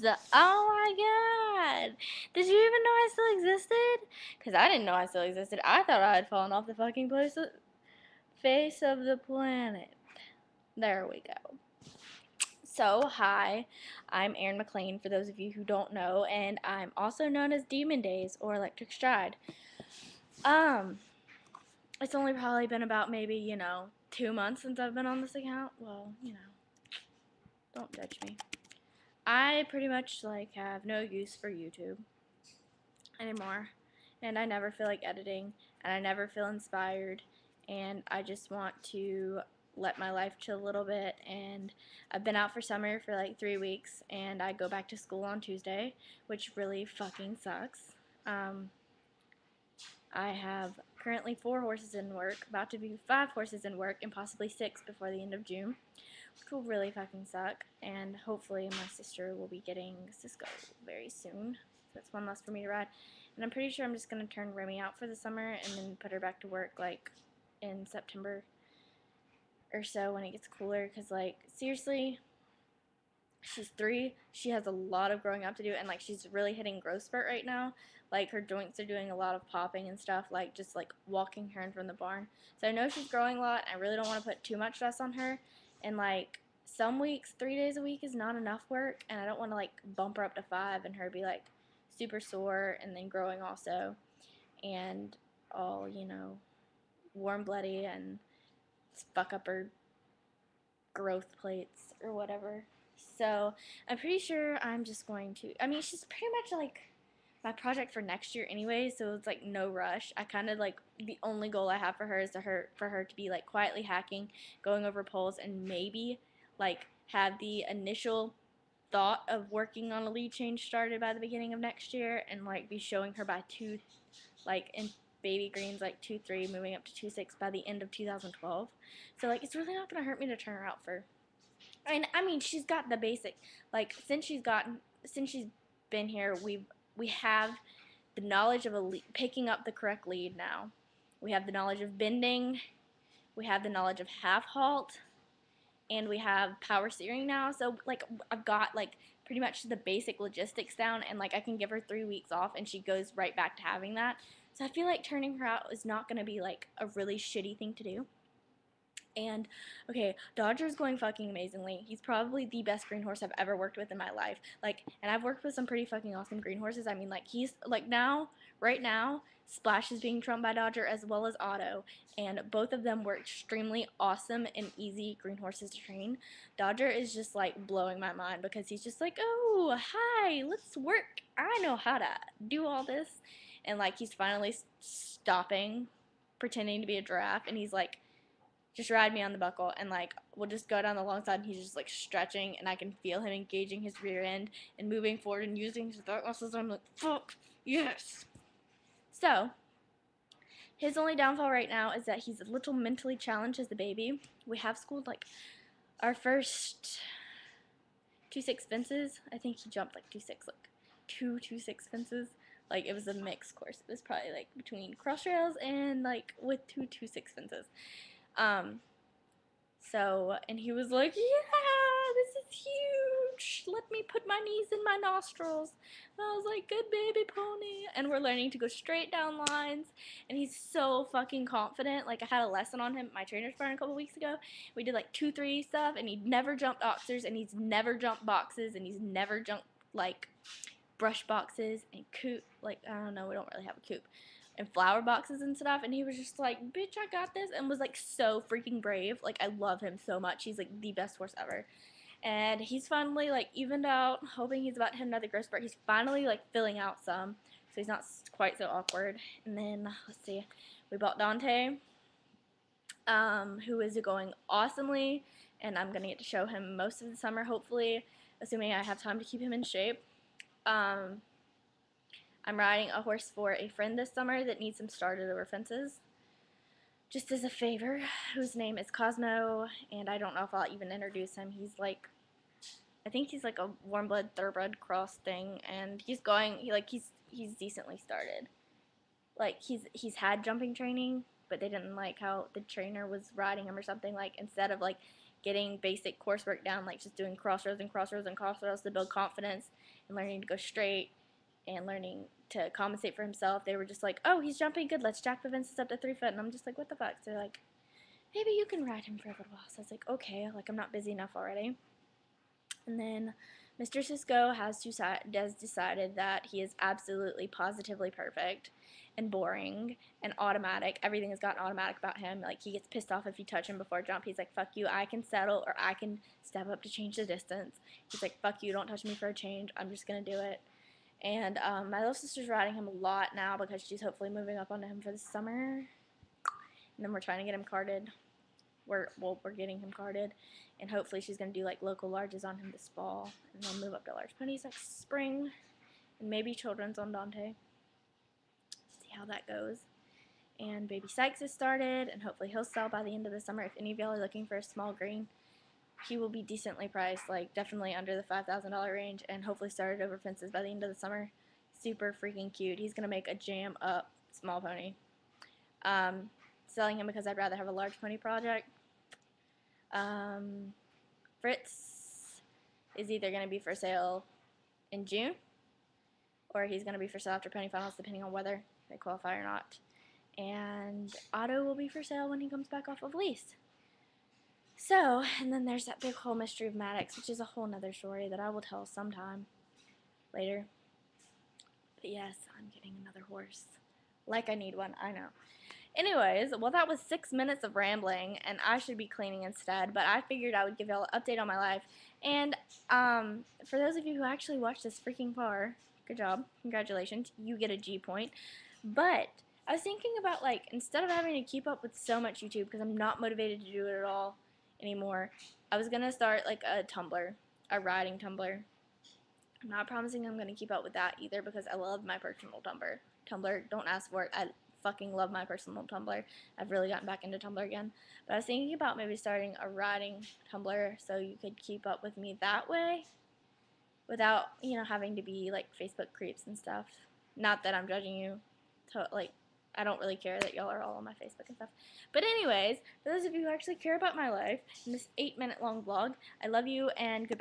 Oh my god. Did you even know I still existed? Because I didn't know I still existed. I thought I had fallen off the fucking face of the planet. There we go. So, hi, I'm Erin McLean, for those of you who don't know, and I'm also known as Demon Days or Electric Stride. Um, it's only probably been about maybe, 2 months since I've been on this account. Well, don't judge me. I pretty much have no use for YouTube anymore, and I never feel like editing, and I never feel inspired, and I just want to let my life chill a little bit. And I've been out for summer for like 3 weeks, and I go back to school on Tuesday, which really fucking sucks. Um, I have currently 4 horses in work, about to be 5 horses in work, and possibly 6 before the end of June, which will really fucking suck. And hopefully my sister will be getting Cisco very soon. So that's one less for me to ride. And I'm pretty sure I'm just going to turn Remy out for the summer and then put her back to work like in September or so when it gets cooler. Because seriously, she's 3. She has a lot of growing up to do, and she's really hitting growth spurt right now. Her joints are doing a lot of popping and stuff, just walking her in from the barn. So I know she's growing a lot. I really don't want to put too much stress on her. And some weeks, 3 days a week is not enough work, and I don't want to bump her up to 5 and her be super sore and then growing also, and all warm bloody and fuck up her growth plates or whatever. So I'm pretty sure I'm just going to. I mean, she's pretty much my project for next year anyway, so it's no rush. I kind of the only goal I have for her is for her to be quietly hacking, going over polls, and maybe have the initial thought of working on a lead change started by the beginning of next year, and be showing her by in baby greens 2.3 moving up to 2.6 by the end of 2012. So it's really not gonna hurt me to turn her out for. And I mean, she's got the basic. Since she's been here, we have the knowledge of picking up the correct lead now. We have the knowledge of bending. We have the knowledge of half halt, and we have power steering now. So I've got pretty much the basic logistics down, and I can give her 3 weeks off, and she goes right back to having that. So I feel like turning her out is not gonna be a really shitty thing to do. And okay, Dodger's going fucking amazingly. He's probably the best green horse I've ever worked with in my life. And I've worked with some pretty fucking awesome green horses. I mean, he's now, right now, Splash is being trumped by Dodger as well as Otto, and both of them were extremely awesome and easy green horses to train. Dodger is just blowing my mind because he's just oh, hi, let's work. I know how to do all this. And he's finally stopping pretending to be a giraffe, and he's just ride me on the buckle, and we'll just go down the long side, and he's just stretching, and I can feel him engaging his rear end and moving forward and using his throat muscles. I'm fuck yes. So his only downfall right now is that he's a little mentally challenged as a baby. We have schooled our first 2.6 fences. I think he jumped 2.6, 2.6 fences. It was a mixed course. It was probably between cross trails and with 2.6 fences. And he was yeah, this is huge. Let me put my knees in my nostrils. And I was good baby pony. And we're learning to go straight down lines. And he's so fucking confident. I had a lesson on him at my trainer's barn a couple weeks ago. We did 2-3 stuff, and he'd never jumped oxers, and he's never jumped boxes, and he's never jumped brush boxes and coop. I don't know, we don't really have a coop. And flower boxes and stuff, and he was just bitch, I got this, and was so freaking brave. I love him so much. He's the best horse ever. And he's finally evened out, hoping he's about to hit another growth spurt. He's finally filling out some, so he's not quite so awkward. And then let's see, we bought Dante, who is going awesomely, and I'm gonna get to show him most of the summer, hopefully, assuming I have time to keep him in shape. I'm riding a horse for a friend this summer that needs him started over fences, just as a favor, whose name is Cosmo, and I don't know if I'll even introduce him. He's I think he's a warm blood thoroughbred cross thing, and he's decently started. He's had jumping training, but they didn't like how the trainer was riding him or something. Instead of getting basic coursework down, like just doing crossroads and crossroads and crossroads to build confidence and learning to go straight and learning to compensate for himself. They were just like, oh, he's jumping good, let's jack the fences up to 3 foot. And I'm just like, what the fuck? So they're like, maybe you can ride him for a little while. So I was like, okay, like I'm not busy enough already. And then Mr. Cisco has decided that he is absolutely positively perfect and boring and automatic. Everything has gotten automatic about him. Like, he gets pissed off if you touch him before jump. He's like, fuck you, I can settle, or I can step up to change the distance. He's like, fuck you, don't touch me for a change, I'm just gonna do it. And my little sister's riding him a lot now because she's hopefully moving up onto him for the summer. And then we're trying to get him carded. We're getting him carded, and hopefully she's gonna do like local larges on him this fall, and then move up to large ponies next spring, and maybe children's on Dante. See how that goes. And baby Sykes has started, and hopefully he'll sell by the end of the summer. If any of y'all are looking for a small green, he will be decently priced, like definitely under the $5,000 range, and hopefully started over fences by the end of the summer. Super freaking cute. He's gonna make a jam up small pony. Selling him because I'd rather have a large pony project. Fritz is either going to be for sale in June, or he's going to be for sale after pony finals, depending on whether they qualify or not. And Otto will be for sale when he comes back off of lease. So, and then there's that big whole mystery of Maddox, which is a whole nother story that I will tell sometime later. But yes, I'm getting another horse. Like I need one, I know. Anyways, well, that was 6 minutes of rambling, and I should be cleaning instead, but I figured I would give y'all an update on my life. And for those of you who actually watched this freaking far, good job, congratulations, you get a G point. But I was thinking about, like, instead of having to keep up with so much YouTube, because I'm not motivated to do it at all anymore, I was going to start, like, a Tumblr, a riding Tumblr. I'm not promising I'm going to keep up with that either, because I love my personal Tumblr. Don't ask for it. I fucking love my personal Tumblr. I've really gotten back into Tumblr again. But I was thinking about maybe starting a riding Tumblr so you could keep up with me that way without, you know, having to be like Facebook creeps and stuff. Not that I'm judging you. Like, I don't really care that y'all are all on my Facebook and stuff. But anyways, for those of you who actually care about my life in this 8-minute long vlog, I love you and goodbye.